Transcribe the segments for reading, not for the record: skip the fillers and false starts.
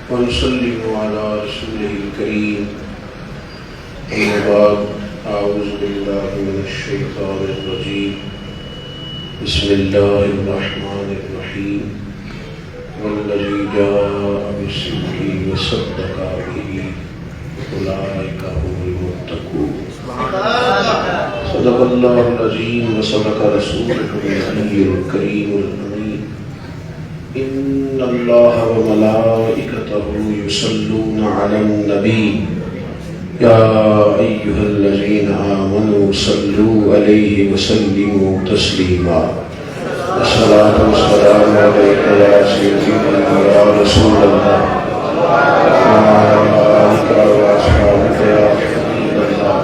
ونسلم على رسوله الكريم. أما بعد، أعوذ بالله من الشيطان الرجيم. بسم الله الرحمن الرحيم. والذي جاء بالصدق وصدق به أولئك هم المتقون. صدق الله العظيم وصدق رسوله النبي الكريم الأمين. إن الله وملائكته يصلون على النبي يا أيها الذين آمنوا صلوا عليه وسلموا تسليما. الصلاة والسلام عليك يا سيدنا يا رسول الله وعلى آلك وأصحابك يا حبيب الله.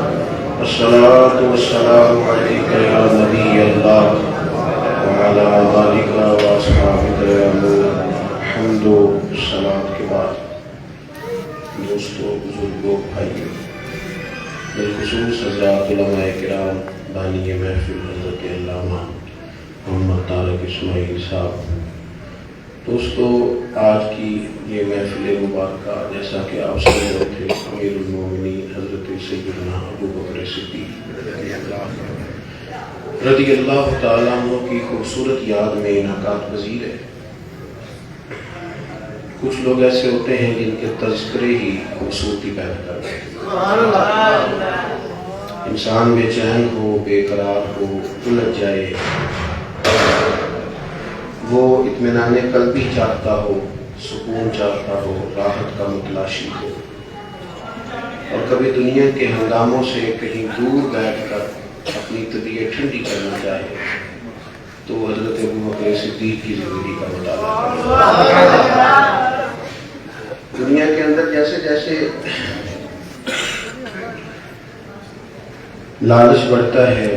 الصلاة والسلام عليك يا نبي الله وعلى آلك وأصحابك يا نور. حمد و صلاة کے بعد دوستوں، بزرگوں، بھائیوں، بالخصوص حضرات علماء کرام، بانی محفل حضرت علامہ محمد طارق اسماعیل صاحب. دوستو، آج کی یہ محفل مبارکہ جیسا کہ آپ سمجھ رہے تھے، امیر المومنین حضرت سیدنا ابو بکر صدیق رضی اللہ تعالیٰ عنہ کی خوبصورت یاد میں انعقاد پذیر ہے. کچھ لوگ ایسے ہوتے ہیں جن کے تذکرے ہی خوبصورتی پیدا کرتے ہیں. انسان بے چین ہو، بے قرار ہو، الجھ جائے، وہ اطمینان قلبی چاہتا ہو، سکون چاہتا ہو، راحت کا متلاشی ہو، اور کبھی دنیا کے ہنگاموں سے کہیں دور بیٹھ کر اپنی طبیعت ٹھنڈی کرنا چاہے تو حضرت ابو بکر صدیق کی زندگی کا مطالعہ کرے. دنیا کے اندر جیسے جیسے لالچ بڑھتا ہے،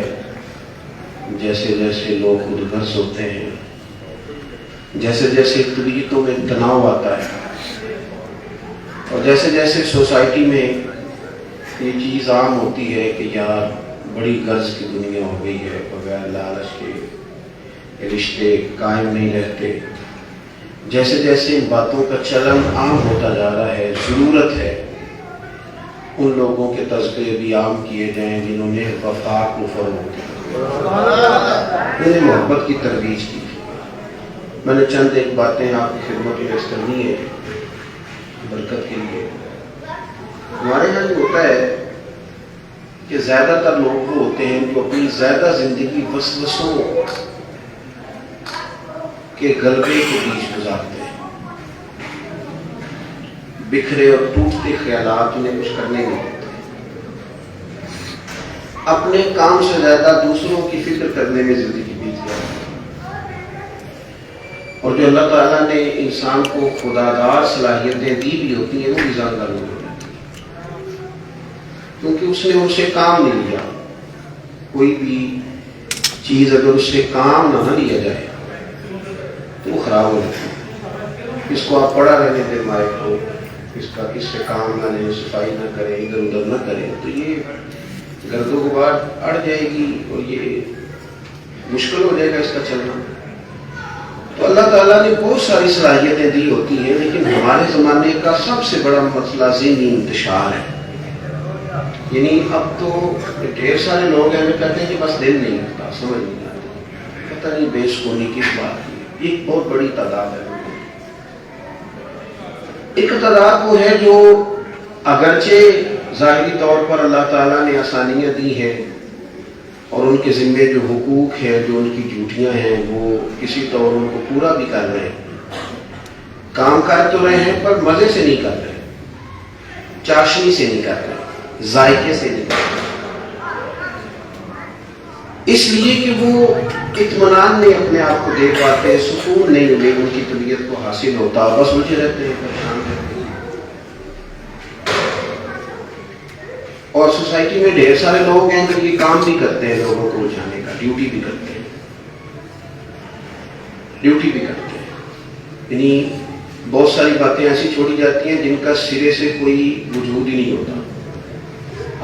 جیسے جیسے لوگ خود غرض ہوتے ہیں، جیسے جیسے طبیعتوں میں تناؤ آتا ہے، اور جیسے جیسے سوسائٹی میں یہ چیز عام ہوتی ہے کہ یار بڑی غرض کی دنیا ہو گئی ہے، بغیر لالچ کے رشتے قائم نہیں رہتے، جیسے جیسے ان باتوں کا چلن عام ہوتا جا رہا ہے، ضرورت ہے ان لوگوں کے تذکرے بھی عام کیے جائیں جنہوں نے وفا کو فروغ دیا، انہیں محبت کی ترویج کی. میں نے چند ایک باتیں آپ کی خدمت میں کرنی ہے برکت کے لیے. ہمارے یہاں جو ہوتا ہے کہ زیادہ تر لوگ وہ ہوتے ہیں جو اپنی زیادہ زندگی وسوسوں کے غلبے کے بیچ گزارتے ہیں. بکھرے اور ٹوٹتے خیالات انہیں کچھ کرنے نہیں دیتے، اپنے کام سے زیادہ دوسروں کی فکر کرنے میں زندگی بیت جاتی ہے. اور جو اللہ تعالیٰ نے انسان کو خدادار صلاحیتیں دی بھی ہوتی ہیں وہ بھی زیادہ نہیں ہوتی، کیونکہ اس نے ان سے کام نہیں لیا. کوئی بھی چیز اگر اس سے کام نہ لیا جائے تو وہ خراب ہو جاتی ہے. اس کو آپ پڑا رہنے دیں مائک کو، اس کا کس سے کام نہ لیں، صفائی نہ کریں، ادھر ادھر نہ کریں، تو یہ گرد و غبار اڑ جائے گی اور یہ مشکل ہو جائے گا اس کا چلنا. تو اللہ تعالیٰ نے بہت ساری صلاحیتیں دی ہوتی ہیں، لیکن ہمارے زمانے کا سب سے بڑا مسئلہ ذہنی انتشار ہے. یعنی اب تو ڈھیر سارے لوگ ہیں، ہمیں کہتے ہیں کہ بس دل نہیں لگتا، سمجھ نہیں آتا، پتہ نہیں بے سکونی کس بات کی. ایک بہت بڑی تعداد ہے. ایک تعداد وہ ہے جو اگرچہ ظاہری طور پر اللہ تعالیٰ نے آسانیاں دی ہیں اور ان کے ذمے جو حقوق ہیں، جو ان کی ڈیوٹیاں ہیں، وہ کسی طور ان کو پورا بھی کر رہے ہیں، کام کر تو رہے ہیں، پر مزے سے نہیں کر رہے، چاشنی سے نہیں کر رہے، ذائقے سے نہیں کر رہے. اس لیے کہ وہ اطمینان نہیں اپنے آپ کو دے پاتے، سکون نہیں انہیں ان کی طبیعت کو حاصل ہوتا، بس الجھے رہتے ہیں، پریشان رہتے ہیں. اور سوسائٹی میں ڈھیر سارے لوگ ہیں جو یہ کام بھی کرتے ہیں، لوگوں کو الجھانے کا، ڈیوٹی بھی کرتے ہیں. یعنی بہت ساری باتیں ایسی چھوڑی جاتی ہیں جن کا سرے سے کوئی وجود ہی نہیں ہوتا.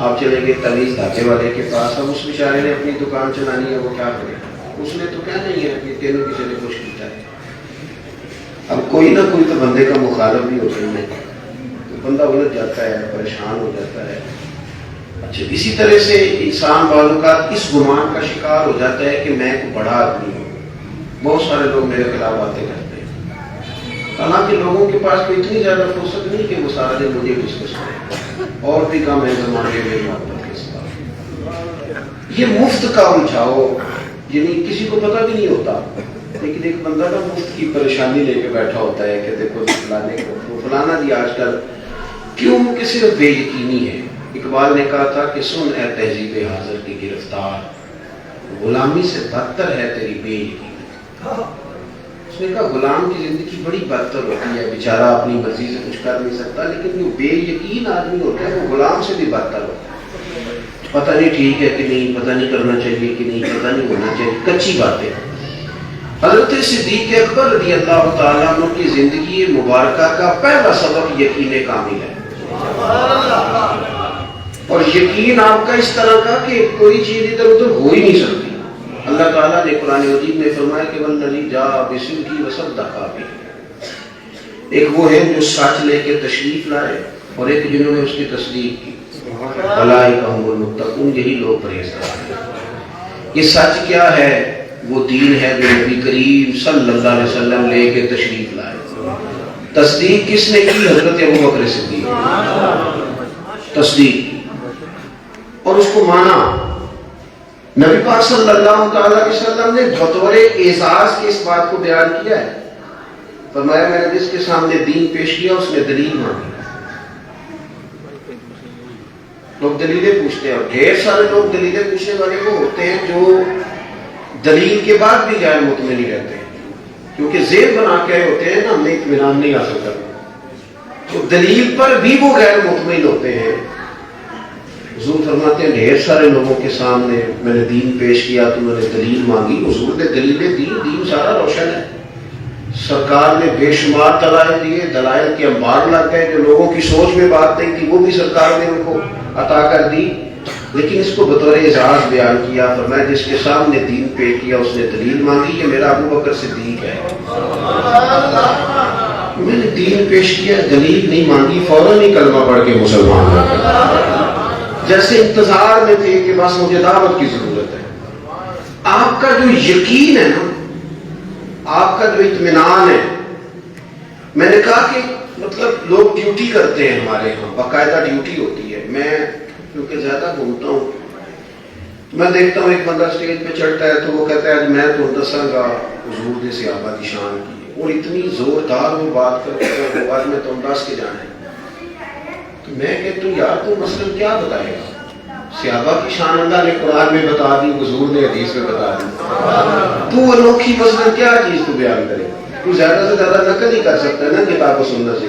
آپ چلیں گے تمیز دھاگے والے کے پاس، اب اس بیچارے نے اپنی دکان چلانی ہے، وہ کیا کرے؟ اس نے تو کیا نہیں ہے کہ تینوں کسی نے کچھ کیتا ہے. بندے کا مخالف بھی ہوتا ہے تو بندہ الجھ جاتا ہے، پریشان ہو جاتا ہے۔ اچھا، اسی طرح سے انسان بعض اوقات اس گمان کا شکار ہو جاتا ہے کہ میں کوئی بڑا آدمی ہوں، بہت سارے لوگ میرے خلاف باتیں کرتے ہیں، حالانکہ لوگوں کے پاس کوئی اتنی زیادہ فرصت نہیں کہ وہ سارا دن مجھے ڈسکس کریں، اور بھی کام ہے زمانے میں محبت کے ساتھ۔ یہ مفت کا الجھاؤ، یعنی کسی کو پتہ بھی نہیں ہوتا، لیکن ایک بندہ نا مفت کی پریشانی لے کے بیٹھا ہوتا ہے کہ دیکھو فلانے کو فلانا جی آج کل کیوں کہ صرف بے یقینی ہے۔ اقبال نے کہا تھا کہ سن اے تہذیب حاضر کی گرفتار، غلامی سے بدتر ہے تیری بے یقینی۔ اس نے کہا غلام کی زندگی بڑی بدتر ہوتی ہے، بیچارہ اپنی مرضی سے کچھ کر نہیں سکتا، لیکن جو بے یقین آدمی ہوتا ہے وہ غلام سے بھی بدتر ہوتا ہے۔ پتہ نہیں ٹھیک ہے کہ نہیں، پتہ نہیں کرنا چاہیے کہ نہیں، پتہ نہیں ہونا چاہیے، کچی باتیں۔ حضرت صدیق اکبر رضی اللہ تعالیٰ عنہ کی زندگی مبارکہ کا پہلا سبق یقین کامل ہے، اور یقین آپ کا اس طرح کا کہ کوئی چیز ادھر ادھر ہو ہی نہیں سکتی۔ اللہ تعالیٰ نے قرآن مجید میں فرمایا کہ والذی جاء بالصدق وصدق بہ، ایک وہ ہے جو سچ لے کے تشریف لائے اور ایک جنہوں نے اس کی تصدیق کی، اولئک ھم المتقون، یہی لوگ پرہیزگار ہیں۔ یہ سچ کیا ہے؟ وہ دین ہے جو نبی کریم صلی اللہ علیہ وسلم لے کے تشریف لائے۔ تصدیق کس نے کی؟ حضرت ابوبکر صدیق، تصدیق کی اور اس کو مانا۔ نبی پاک صلی اللہ تعالیٰ علیہ وسلم نے بطور اعزاز کے اس بات کو بیان کیا ہے، فرمایا میں نے جس کے سامنے دین پیش کیا اس نے دلیل مانگی۔ لوگ دلیلیں پوچھتے ہیں، اور ڈھیر سارے لوگ دلیلیں پوچھنے والے وہ ہوتے ہیں جو دلیل کے بعد بھی غیر مطمئن نہیں رہتے ہیں، کیونکہ ذہن بنا کے آئے ہوتے ہیں نا ہمیں اطمینان نہیں حاصل کرنا، تو دلیل پر بھی وہ غیر مطمئن ہوتے ہیں۔ حضور فرماتے ہیں ڈھیر سارے لوگوں کے سامنے میں نے دین پیش کیا تو میں نے دلیل مانگی، حضور نے دلیلیں دی، دین سارا روشن ہے۔ سرکار نے بے شمار دلائل دیے، دلائل کے انبار لگ گئے، جو لوگوں کی سوچ میں بات نہیں تھی وہ بھی سرکار نے ان کو عطا کر دی، لیکن اس کو بطور اعزاز بیان کیا، فرمایا جس کے سامنے دین پیش کیا اس نے دلیل مانگی، یہ میرا ابوبکر صدیق ہے۔ میں نے دین پیش کیا، دلیل نہیں مانگی، فوراً ہی کلمہ پڑھ کے مسلمان ہو گیا، جیسے انتظار میں تھے کہ بس مجھے دعوت کی ضرورت ہے۔ آپ کا جو یقین ہے نا، آپ کا جو اطمینان ہے، میں نے کہا کہ مطلب لوگ ڈیوٹی کرتے ہیں ہمارے یہاں، باقاعدہ ڈیوٹی ہوتی ہے۔ میں کیونکہ زیادہ گھومتا ہوں، میں دیکھتا ہوں ایک بندہ اسٹیج پہ چڑھتا ہے تو وہ کہتا ہے میں تو دساں گا حضور دے صحابہ کی شان کی، اور اتنی زوردار وہ بات کرتا ہے، وہ بعد میں تو دس کے جانا ہے۔ تو میں کہتا ہوں یار تو مثلاً کیا بتائے گا؟ صحابہ کی شان اللہ نے قرآن میں بتا دی، حضور نے حدیث میں بتا دی، تو انوکھی مثلاً کیا چیز تو بیان کرے؟ تو زیادہ سے زیادہ نقل ہی کر سکتا ہے نا کتاب و سنت سے،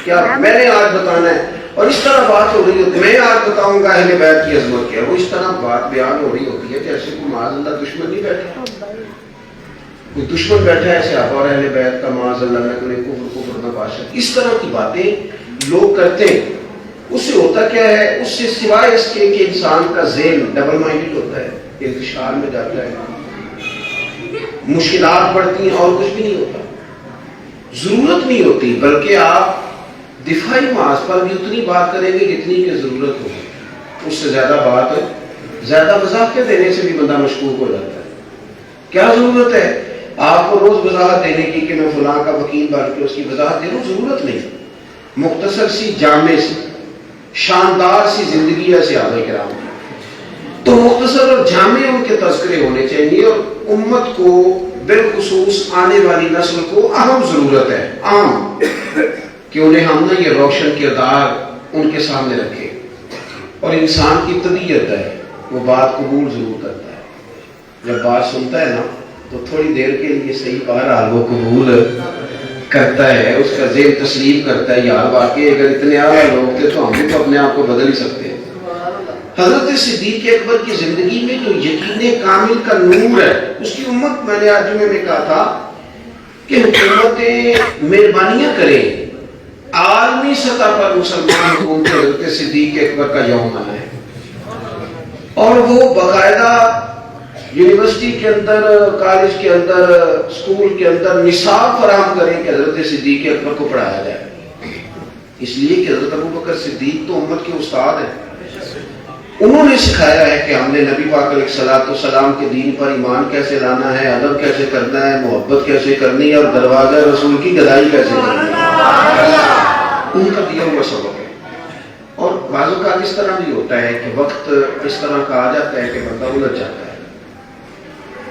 کیا میں نے آج بتانا ہے؟ اور اس طرح بات ہو رہی ہوتی ہے، میں آج بتاؤں گا اہل بیت کی عظمت کیا، وہ اس طرح بات بیان ہو رہی ہوتی ہے جیسے کوئی معاذ اللہ دشمن نہیں بیٹھا، کوئی دشمن بیٹھا ہے صحابہ اور اہل بیت کا، معاذ اللہ نہ کرے کفر نہ باشد۔ اس طرح کی باتیں لوگ کرتے ہیں، اس سے ہوتا کیا ہے؟ اس سے سوائے اس کے کہ انسان کا ذہن ڈبل مائنڈڈ ہوتا ہے، انتشار میں جاتا ہے، مشکلات بڑھتی ہیں، اور کچھ بھی نہیں ہوتا۔ ضرورت نہیں ہوتی، بلکہ آپ دفاعی محاذ پر بھی اتنی بات کریں گے جتنی کی ضرورت ہو، اس سے زیادہ بات زیادہ وضاحت دینے سے بھی بندہ مشکوک ہو جاتا ہے۔ کیا ضرورت ہے آپ کو روز وضاحت دینے کی کہ میں فلاں کا وکیل بن کے اس کی وضاحت دے رہا ہوں؟ ضرورت نہیں۔ مختصر سی جامع سی شاندار سی زندگی ہے صحابہ کرام کی، تو مختصر اور جامع ان کے تذکرے ہونے چاہیے، اور امت کو بالخصوص آنے والی نسل کو اہم ضرورت ہے، عام، کہ انہیں ہم نے یہ روشن کردار ان کے سامنے رکھے۔ اور انسان کی طبیعت ہے وہ بات قبول ضرور کرتا ہے، جب بات سنتا ہے نا تو تھوڑی دیر کے لیے صحیح بہرحال وہ قبول کرتا ہے، اس کا ذہن تسلیم کرتا ہے، یار واقعی اگر اتنے اعلیٰ لوگ تھے تو ہم بھی تو اپنے آپ کو بدل ہی سکتے ہیں۔ حضرت صدیق اکبر کی زندگی میں جو یقین کامل کا نور ہے، اس کی امت، میں نے آج جمعے میں کہا تھا کہ حکومتیں مہربانیاں کریں، عالمی سطح پر مسلمان حکومت حضرت صدیق اکبر کا یوم منائیں، اور وہ باقاعدہ یونیورسٹی کے اندر، کالج کے اندر، اسکول کے اندر نصاب فراہم کریں کہ حضرت صدیق اکبر کو پڑھایا جائے، اس لیے کہ حضرت ابوبکر صدیق تو امت کے استاد ہیں، انہوں نے سکھایا ہے کہ ہم نے نبی پاک علیہ الصلوۃ والسلام کے دین پر ایمان کیسے لانا ہے، ادب کیسے کرنا ہے، محبت کیسے کرنی ہے، اور دروازہ رسول کی گدائی کیسے کرنی ہے، ان کا دیا ہوا سبق ہے۔ اور بعض اوقات اس طرح بھی ہوتا ہے کہ وقت اس طرح کا آ جاتا ہے کہ بندہ الجھ جاتا ہے،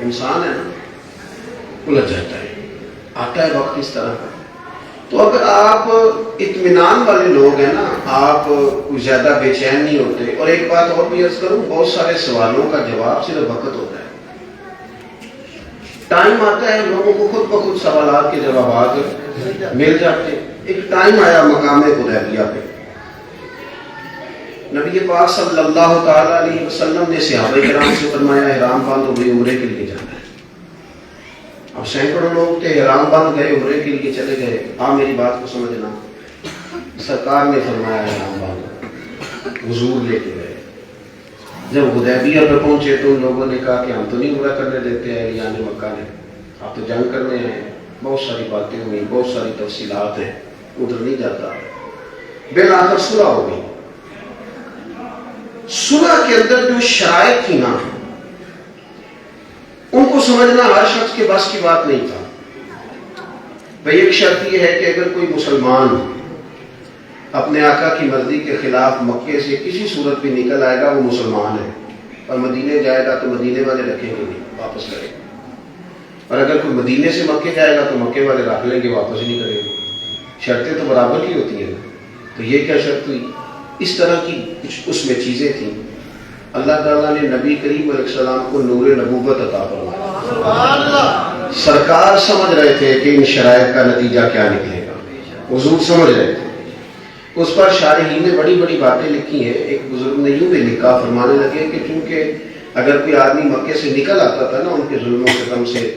انسان ہے نا، الجھ جاتا ہے، آتا ہے وقت اس طرح کا۔ تو اگر آپ اطمینان والے لوگ ہیں نا، آپ کچھ زیادہ بے چین نہیں ہوتے۔ اور ایک بات اور بھی عرض کروں، بہت سارے سوالوں کا جواب صرف وقت ہوتا ہے، ٹائم آتا ہے لوگوں کو خود بخود سوالات کے جوابات مل جاتے ہیں۔ ایک ٹائم آیا مقام حدیبیہ پہ، نبی پاک صلی اللہ تعالی علیہ وسلم نے صحابہ کرام سے فرمایا احرام باندھو بھائی عمرے کے لیے جانا ہے۔ اب سینکڑوں لوگ تھے، احرام باندھ گئے، عمرے کے لیے چلے گئے۔ آپ میری بات کو سمجھنا، سرکار نے فرمایا احرام باندھو، حضور لے کے گئے۔ جب حدیبیہ پہ پہنچے تو ان لوگوں نے کہا کہ ہم تو نہیں عمرہ کرنے دیتے ہیں اہلیان مکہ نے، آپ تو جنگ کرنے ہیں۔ بہت ساری باتیں ہوئی، بہت ساری تفصیلات ہیں، ادھر نہیں جاتا۔ بالآخر صلح ہو گئی۔ صلح کے اندر جو شرائط تھی نا، ان کو سمجھنا ہر شخص کے بس کی بات نہیں تھا۔ بھئی ایک شرط یہ ہے کہ اگر کوئی مسلمان اپنے آقا کی مرضی کے خلاف مکے سے کسی صورت بھی نکل آئے گا، وہ مسلمان ہے، اور مدینے جائے گا تو مدینے والے رکھیں گے نہیں، واپس کریں گے، اور اگر کوئی مدینے سے مکے جائے گا تو مکے والے رکھ لیں گے، واپس ہی نہیں کریں گے۔ شرطیں تو برابر کی ہوتی ہیں، تو یہ کیا شرط ہوئی؟ اس طرح کی کچھ اس میں چیزیں تھیں۔ اللہ تعالیٰ نے نبی کریم علیہ السلام کو نور نبوت عطا فرمایا۔ سرکار سمجھ رہے تھے کہ ان شرائط کا نتیجہ کیا نکلے گا، حضور سمجھ رہے تھے۔ اس پر شارحین نے بڑی بڑی باتیں لکھی ہیں۔ ایک بزرگ نے یوں بھی لکھا، فرمانے لگے کہ چونکہ اگر کوئی آدمی مکے سے نکل آتا تھا نا ان کے ظلم و ستم سے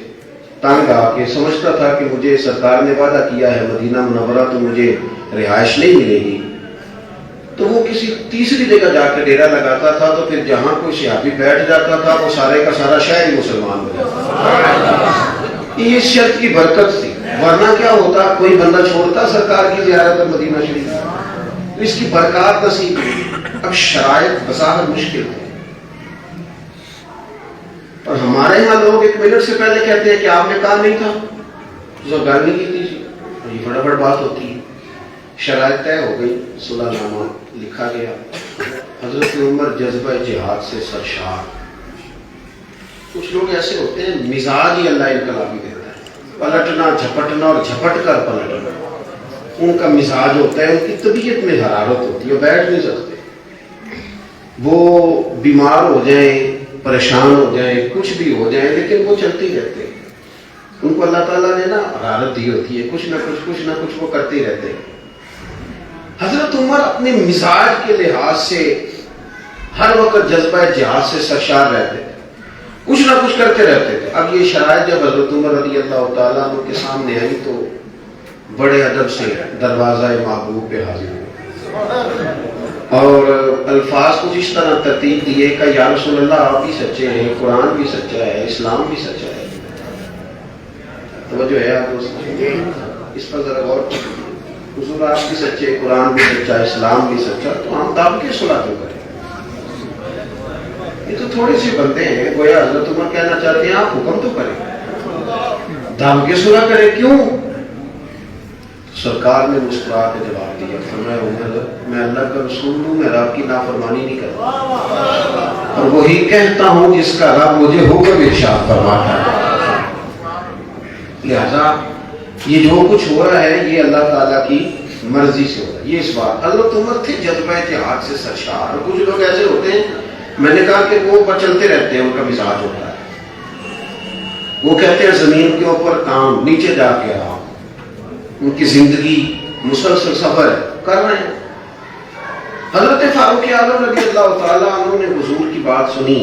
تنگ آ کے، سمجھتا تھا کہ مجھے سرکار نے وعدہ کیا ہے مدینہ منورہ تو مجھے رہائش نہیں ملے گی، تو وہ کسی تیسری جگہ جا کے ڈیرا لگاتا تھا، تو پھر جہاں کوئی صحابی بیٹھ جاتا تھا وہ سارے کا سارا شہر ہی مسلمان ہو جاتا تھا۔ یہ اس شرط کی برکت تھی، ورنہ کیا ہوتا، کوئی بندہ چھوڑتا سرکار کی زیارت پر مدینہ شریف، اس کی برکات نصیب ہوئی۔ اب شرائط بظاہر مشکل ہے، اور ہمارے ہاں لوگ ایک منٹ سے پہلے کہتے ہیں کہ آپ نے کہا نہیں تھا، تو گل نہیں کی تھی، یہ فٹافٹ بات ہوتی ہے۔ شرائط طے ہو گئی، صلح نامہ لکھا گیا۔ حضرت عمر جذبہ جہاد سے سرشار۔ کچھ لوگ ایسے ہوتے ہیں مزاج ہی اللہ انقلابی دیتا ہے، پلٹنا جھپٹنا اور جھپٹ کر پلٹنا، ان کا مزاج ہوتا ہے، ان کی طبیعت میں حرارت ہوتی ہے، بیٹھ نہیں سکتے، وہ بیمار ہو جائیں، پریشان ہو جائیں، کچھ بھی ہو جائیں، لیکن وہ چلتے ہی رہتے ہیں۔ ان کو اللہ تعالیٰ نے نا حرارت دی ہوتی ہے، کچھ نہ کچھ وہ کرتے ہی رہتے ہیں۔ حضرت عمر اپنے مزاج کے لحاظ سے ہر وقت جذبہ جہاد سے سرشار رہتے تھے، کچھ نہ کچھ کرتے رہتے تھے۔ اب یہ شرائط جب حضرت عمر رضی اللہ تعالیٰ عنہ کے سامنے آئی تو بڑے ادب سے دروازہ محبوب پہ حاضر ہوئے، اور الفاظ کچھ اس طرح ترتیب دیے کہ یا رسول اللہ آپ بھی سچے ہیں، قرآن بھی سچا ہے، اسلام بھی سچا ہے۔ توجہ ہے آپ دوست، اس پر ذرا غور کریں۔ حضور آپ بھی سچے، قرآن بھی سچا، اسلام بھی سچا، تو ہم دب کے صلح کیوں کریں؟ یہ تو تھوڑے سے بندے ہیں، گویا حضرت عمر کہنا چاہتے ہیں آپ حکم تو کریں، دب کے صلح کریں کیوں؟ سرکار نے مسکرا کے جواب دیا، فرمایا عمر میں اللہ کا رسول ہوں، میں رب کی نافرمانی نہیں کرتا، اور وہی کہتا ہوں جس کا رب مجھے حکم ارشاد فرماتا ہے۔ لہذا یہ جو کچھ ہو رہا ہے یہ اللہ تعالیٰ کی مرضی سے ہو رہا ہے۔ یہ اس بات حضرت عمر تھے جذبہ جہاد سے سرشار۔ اور کچھ لوگ ایسے ہوتے ہیں، میں نے کہا کہ وہ اوپر چلتے رہتے ہیں، ان کا مزاج ہوتا ہے، وہ کہتے ہیں زمین کے اوپر کام، نیچے جا کے آرام، ان کی زندگی مسلسل سفر کر رہے ہیں۔ حضرت فاروق اعظم رضی اللہ تعالیٰ عنہ نے حضور کی بات سنی،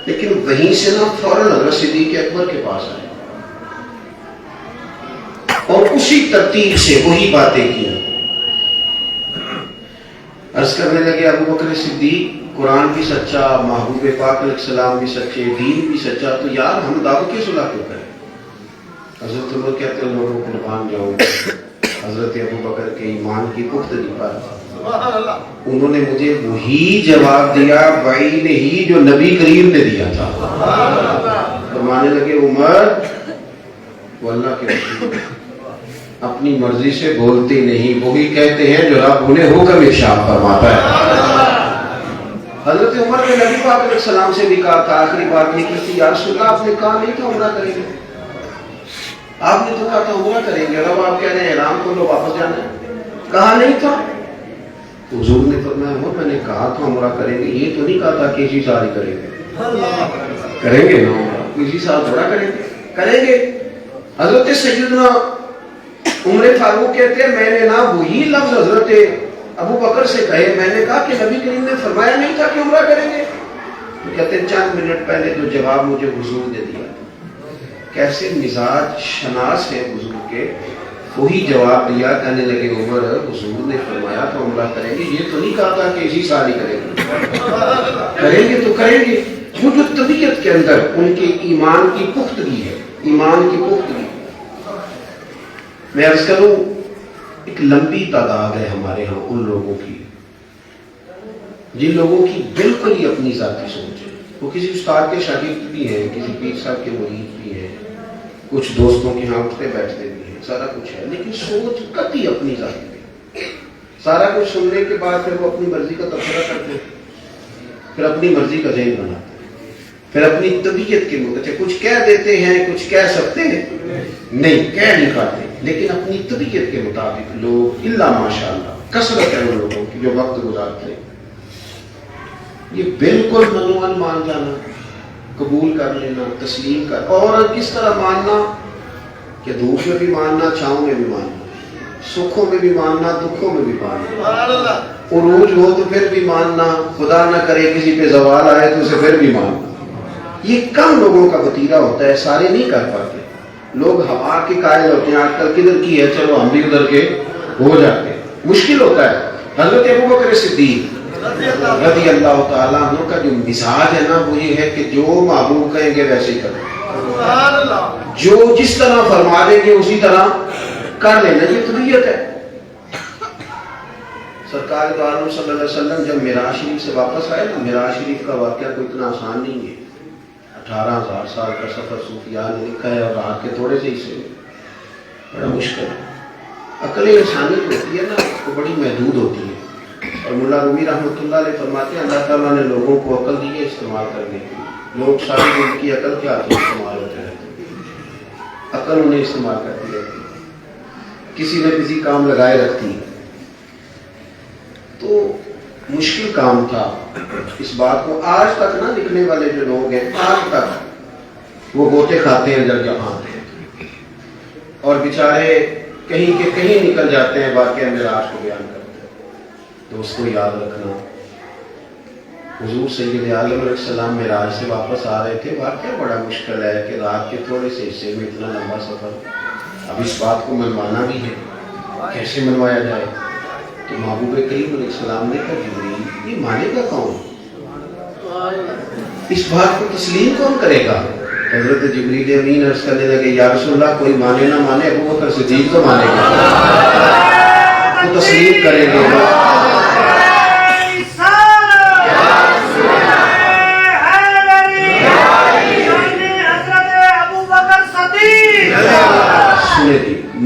لیکن وہیں سے نہ فوراً حضرت صدیق اکبر کے پاس آئے اور اسی ترتیب سے وہی باتیں کی۔ عرض کرنے لگے ابو بکر صدیق قرآن بھی سچا، محبوب پاک علیہ السلام بھی سچے، دین بھی سچا، تو یار ہم دعوت کی صلح کیوں کریں؟ حضرت عمر کہتے ہیں لوگوں قربان جاؤں حضرت ابو بکر کے ایمان کی پختگی پر انہوں نے مجھے وہی جواب دیا وعید ہی جو نبی کریم نے دیا تھا۔ فرمانے لگے عمر وہ اللہ کے رسول اپنی مرضی سے بولتے نہیں، وہی کہتے ہیں جو رب انہیں حکم ارشاد فرماتا ہے۔ حضرت عمر نے نبی پاک علیہ السلام سے بھی کہا تھا، آخری بات یہ کی تھی، یا رسول اللہ آپ نے کہا نہیں تھا عمرہ کریں گے، آپ نے تو کہا تھا عمرہ کریں گے، اب آپ کہہ رہے ہیں احرام کو لو واپس جانا ہے، کہا نہیں تھا؟ حضور نے فرمایا عمر میں نے کہا تھا عمرہ کریں گے، یہ تو نہیں کہا تھا کہ اسی سال ہی کریں گے، کریں گے نا عمرہ، اسی سال تھوڑا کریں گے۔ حضرت سیدنا عمر فاروق کہتے ہیں میں نے نا وہی لفظ حضرت ابو بکر سے کہے، میں نے کہا کہ نبی کریم نے فرمایا نہیں تھا کہ عمرہ کریں گے؟ تو کہتے ہیں چند منٹ پہلے جو جواب مجھے حضور نے دیا، کیسے مزاج شناس ہے حضور کے، وہی جواب دیا، کہنے لگے عمر حضور نے فرمایا تو عمرہ کریں گے، یہ تو نہیں کہا تھا کہ اسی سال ہی کریں گے، کریں گے تو کریں گے۔ وہ جو طبیعت کے اندر ان کے ایمان کی پختگی ہے، ایمان کی پختگی، میں عرض کروں ایک لمبی تعداد ہے ہمارے ہاں ان لوگوں کی جن لوگوں کی بالکل ہی اپنی ذاتی سوچ ہے، وہ کسی استاد کے شاگرد بھی ہیں، کسی پیر صاحب کے مرید بھی ہیں، کچھ دوستوں کے ہاں اٹھتے بیٹھتے بھی ہیں، سارا کچھ ہے، لیکن سوچ قطعی اپنی ذاتی ہے۔ سارا کچھ سننے کے بعد پھر وہ اپنی مرضی کا تبصرہ کرتے ہیں، پھر اپنی مرضی کا ذہن بناتے ہیں، پھر اپنی طبیعت کے مطابق کچھ کہہ دیتے ہیں، کچھ کہہ سکتے ہیں نہیں، کہہ نہیں پاتے، لیکن اپنی طبیعت کے مطابق لوگ الا ماشاءاللہ کثرت ہے ان لوگوں کی جو وقت گزارتے ہیں۔ یہ بالکل منوان مان جانا، قبول کر لینا، تسلیم کر، اور کس طرح ماننا کہ دھوپ میں بھی ماننا، چھاؤں میں بھی ماننا، سکھوں میں بھی ماننا، دکھوں میں بھی ماننا، عروج ہو تو پھر بھی ماننا، خدا نہ کرے کسی پہ زوال آئے تو اسے پھر بھی ماننا۔ یہ کم لوگوں کا وتیرہ ہوتا ہے، سارے نہیں کر پاتے۔ لوگ ہوا کے قائل ہوتے ہیں، آج کل کدھر کی ہے چلو ہم بھی ادھر کے ہو جاتے ہیں، مشکل ہوتا ہے۔ حضرت ابو بکر صدیق رضی اللہ تعالیٰ عنہ کا جو مزاج ہے نا وہ یہ ہے کہ جو محبوب کہیں گے ویسے ہی کریں، جو جس طرح فرما دیں گے اسی طرح کر لینا، یہ طبیعت ہے۔ سرکار دو عالم صلی اللہ علیہ وسلم جب معراج شریف سے واپس آئے نا، معراج شریف کا واقعہ کوئی اتنا آسان نہیں ہے، 18,000 سال کا سفر صوفیاء نے لکھا ہے، اور رات کے تھوڑے سے حصے بڑا مشکل ہے۔ عقل انسانی ہوتی ہے نا وہ بڑی محدود ہوتی ہے، اور مولا رومی رحمۃ اللہ علیہ فرماتے ہیں اللہ تعالیٰ نے لوگوں کو عقل دی ہے استعمال کرنے کی، لوگ ساری زندگی عقل کے ہاتھوں استعمال ہوتے رہتے ہیں، عقل انہیں استعمال کرتی رہتی ہے، کسی نہ کسی کام لگائے رکھتی ہے۔ تو مشکل کام تھا اس بات کو آج تک نہ لکھنے والے جو لوگ ہیں آج تک وہ گوتے کھاتے ہیں جب یہاں آتے ہیں، اور بیچارے کہیں کے کہیں نکل جاتے ہیں، واقعہ معراج کو بیان کرتے ہیں۔ تو اس کو یاد رکھنا، حضور سید عالم علیہ السلام معراج سے واپس آ رہے تھے، واقعہ بڑا مشکل ہے کہ رات کے تھوڑے سے حصے میں اتنا لمبا سفر، اب اس بات کو منوانا بھی ہے، کیسے منوایا جائے؟ تو محبوب کریم علیہ السلام نے کہا جبریل یہ مانے گا کون؟ اس بات کو تسلیم کون کرے گا؟ حضرت جبریل امین عرض کرنے لگے یا رسول اللہ کوئی مانے نہ مانے ابو بکر صدیق تو مانے گا، تو تسلیم کریں گے۔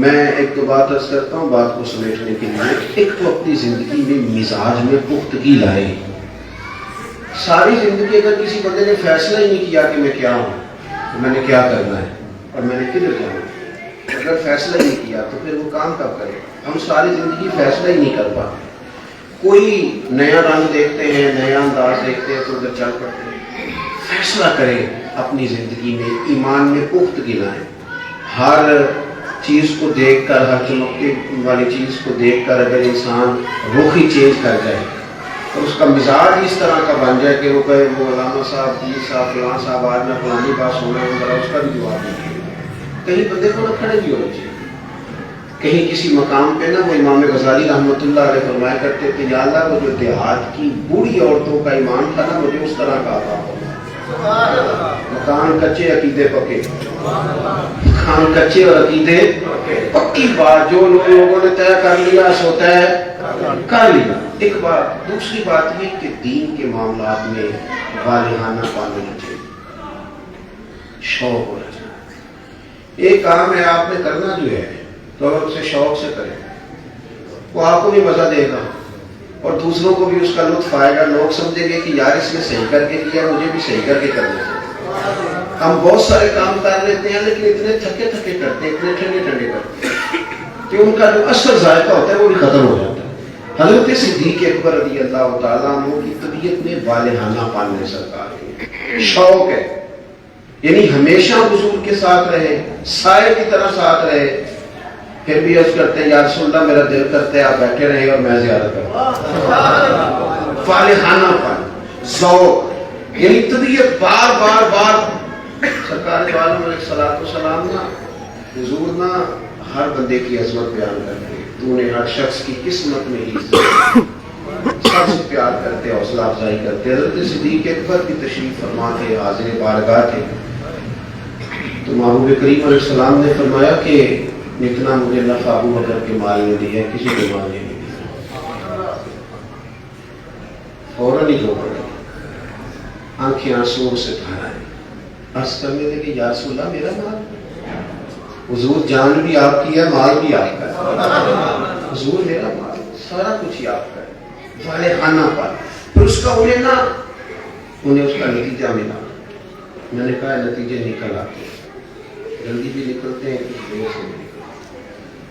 میں ایک تو بات عرض کرتا ہوں بات کو سمیٹنے کے لیے، ایک تو اپنی زندگی میں مزاج میں پختگی لائے۔ ساری زندگی اگر کسی بندے نے فیصلہ ہی نہیں کیا کہ میں کیا ہوں، میں نے کیا کرنا ہے اور میں نے کدھر جانا ہے، اگر فیصلہ ہی نہیں کیا تو پھر وہ کام کب کرے؟ ہم ساری زندگی فیصلہ ہی نہیں کر پاتے، کوئی نیا رنگ دیکھتے ہیں، نیا انداز دیکھتے ہیں تو ادھر چل پڑتے ہیں۔ فیصلہ کریں اپنی زندگی میں، ایمان میں پختگی لائیں، ہر چیز کو دیکھ کر، ہر چمکنے والی چیز کو دیکھ کر اگر انسان رخ ہی چینج کر جائے اور اس کا مزاج اس طرح کا بن جائے کہ وہ کہے وہ علامہ صاحب پیر صاحب فلاں صاحب آج میں فلانی بات سن رہا ہوں ذرا اس کا بھی جواب نہیں، کہیں بندے کو نہ کھڑے بھی ہونا چاہیے، کہیں کسی مقام پہ نا وہ امام غزالی رحمۃ اللہ علیہ فرمایا کرتے تھے یا اللہ وہ جو دیہات کی بوڑھی عورتوں کا ایمان تھا نا مجھے اس طرح کا عطا فرما۔ مکان کچے عقیدے پکے، مکان کچے اور عقیدے پکی بات جو لوگوں نے طے کر لیا سو طے کر لیا۔ ایک بات، دوسری بات یہ کہ دین کے معاملات میں والہانہ پان ہونا چاہیے، شوق ہونا چاہیے۔ ایک کام ہے آپ نے کرنا جو ہے تو اگر اسے شوق سے کریں وہ آپ کو بھی مزہ دے گا اور دوسروں کو بھی اس کا لطف آئے گا، لوگ سمجھیں گے کہ یار اس نے صحیح کر کے کیا، مجھے بھی صحیح کر کے کرنا چاہیے۔ ہم بہت سارے کام کر لیتے ہیں لیکن اتنے تھکے تھکے کرتے ہیں، اتنے ٹھنڈے ٹھنڈے کرتے ہیں کہ ان کا جو اثر ذائقہ ہوتا ہے وہ بھی ختم ہو جاتا ہے۔ حضرت صدیق اکبر رضی اللہ تعالیٰ عنہ کی طبیعت میں والہانہ پان ہے، سرکار کے شوق ہے، یعنی ہمیشہ حضور کے ساتھ رہے، سائے کی طرح ساتھ رہے، پھر بھی عرض کرتے ہیں یا رسول اللہ میرا دل کرتا ہے آپ بیٹھے رہے اور میں زیارت کروں۔ والہانہ پان، ذوق، یعنی طبیعت بار بار بار سرکار دو عالم علیہ الصلوۃ والسلام نا حضور نا ہر بندے کی عظمت بیان کرتے، تو نے ہر شخص کی قسمت میں ہی سب سے پیار کرتے، حوصلہ افزائی کرتے۔ حضرت صدیق اکبر کی تشریف فرما تھے، حاضر بارگاہ تھے، تو محبوب کریم علیہ السلام نے فرمایا کہ اتنا مجھے نفع ابو بکر کے مال نے دیا، کسی کے مال نے نہیں دیا۔ فوراً ہی رو پڑے، آنکھیں آنسوؤں سے بھر آئیں، عرض کرنے لگے یا رسول اللہ میرا مال؟ حضور جان بھی آپ کی ہے، مال بھی آپ کا ہے۔ حضور میرا مال، سارا کچھ ہی آپ کا ہے۔ والہانہ پان، پھر اس کا انہیں اس کا نتیجہ ملا۔ میں نے کہا نتیجے نکل آتے ہیں، جلدی بھی نکلتے ہیں، کچھ دیر سے بھی نکلتے ہیں۔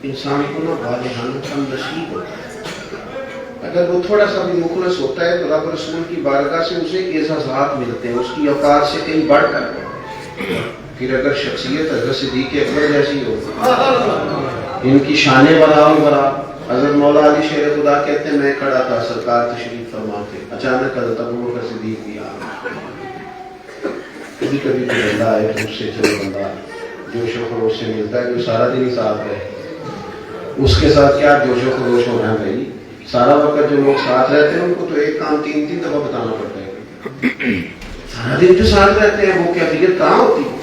انسان کو نا والہانہ پان نصیب ہوتا ہے، اگر وہ تھوڑا سا بھی مخلص ہوتا ہے تو رب رسول کی بارگاہ سے اسے اعزازات ملتے ہیں، اس کی اوقات سے کہیں بڑھ کر۔ پھر اگر شخصیت حضرت صدیق اکبر جیسی ہو، ان کی شان برا، حضرت مولا علی شیر خدا کہتے ہیں میں کھڑا تھا، سرکار تشریف فرما کے، اچانک حضرت ابوبکر صدیق بھی آ گئے۔ کبھی کبھی تو بندہ آئے تو اس سے چلو بندہ جوش و خروش سے ملتا ہے، جو سارا دن ہی ساتھ رہے اس کے ساتھ کیا جوش و خروش ہونا ہے بھائی؟ سارا وقت جو لوگ ساتھ رہتے ہیں ان کو تو ایک کام تین دفعہ بتانا پڑتا ہے، سارا دن جو ساتھ رہتے ہیں وہ کیفیت کہاں ہوتی ہے؟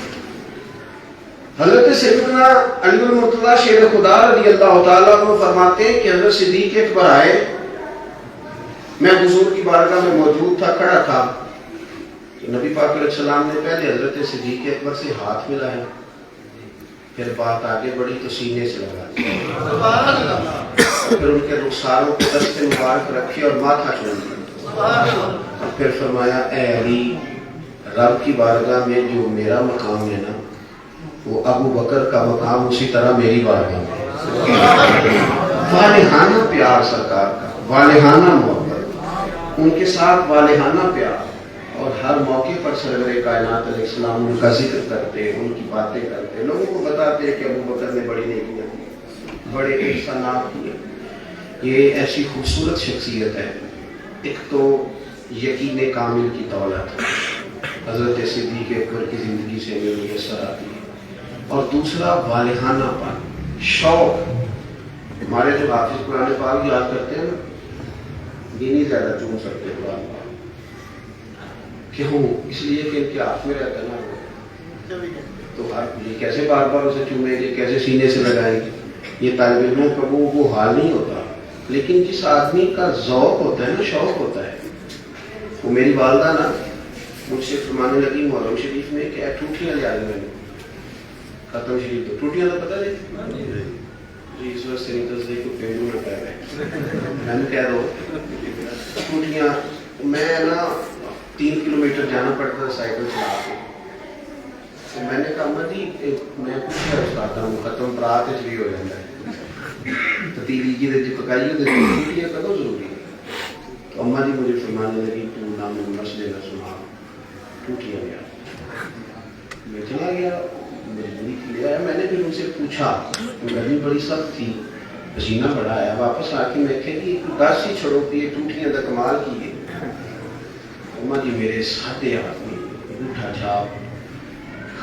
حضرت سیدنا علی المرتضیٰ شیر خدا رضی اللہ تعالیٰ عنہ فرماتے ہیں کہ حضرت صدیق اکبر آئے، میں حضور کی بارگاہ میں موجود تھا، کھڑا تھا، نبی پاک علیہ السلام نے پہلے حضرت صدیق اکبر سے ہاتھ ملایا، پھر بات آگے بڑھی تو سینے سے لگا دیا، پھر ان کے رخساروں کے دست مبارک رکھے اور ماتھا چوم دیا، پھر فرمایا اے علی، رب کی بارگاہ میں جو میرا مقام ہے نا وہ ابو بکر کا مقام اسی طرح میری بارگاہ میں۔ والہانہ پیار سرکار کا، والہانہ محبت، ان کے ساتھ والہانہ پیار، اور ہر موقع پر سرور کائنات علیہ السلام ان کا ذکر کرتے، ان کی باتیں کرتے، لوگوں کو بتاتے کہ ابو بکر نے بڑی نیکیاں کی، بڑے احسانات کیے۔ یہ ایسی خوبصورت شخصیت ہے، ایک تو یقین کامل کی دولت حضرت صدیق اکبر کی زندگی سے ہمیں میسر آتی ہے، اور دوسرا والہانہ پان، شوق۔ ہمارے جو حافظ قرآن پاک یاد کرتے ہیں نا، یہ نہیں زیادہ چون سکتے قرآن پاک، کیوں؟ اس لیے کہ ان کے ہاتھ میں رہتا ہے نا، تو یہ کیسے بار بار اسے چومیں گے، کیسے سینے سے لگائیں گے؟ یہ طالب علموں کا وہ حال نہیں ہوتا، لیکن جس آدمی کا ذوق ہوتا ہے نا، شوق ہوتا ہے، وہ میری والدہ نا مجھ سے فرمانے لگی محرم شریف میں کہ ٹوٹیاں لے آئی میں نے، ختم شریف تو ٹوٹیاں تو پتہ نہیں جی، اس وقت سے نہیں تو کو پہلو میں کہہ رہے، میں نے کہہ رہا ٹوٹیاں، میں نا 3 کلومیٹر جانا پڑتا تھا سائیکل چلا کے، تو میں نے کہا اما جی میں پوچھا استاد ہوں ختم برات بھی ہو جاتا ہے، پتیلی جی پکائی ہوتی ٹوٹیاں کدو ضروری ہے؟ تو اما جی مجھے فرمانے لگی تو نام مسئلے نہ سنا، ٹوٹیاں گیا، میں چلا گیا، مجبوری کے لیے آیا۔ میں نے پھر ان سے پوچھا، گرمی بڑی سخت تھی، پسینہ بڑا آیا، واپس آ کے میں کہا کہ دس ہی چھڑو پیے ٹوٹیاں دا کمال کیے۔ اماں جی میرے سادے آدمی، انگوٹھا چھاپ،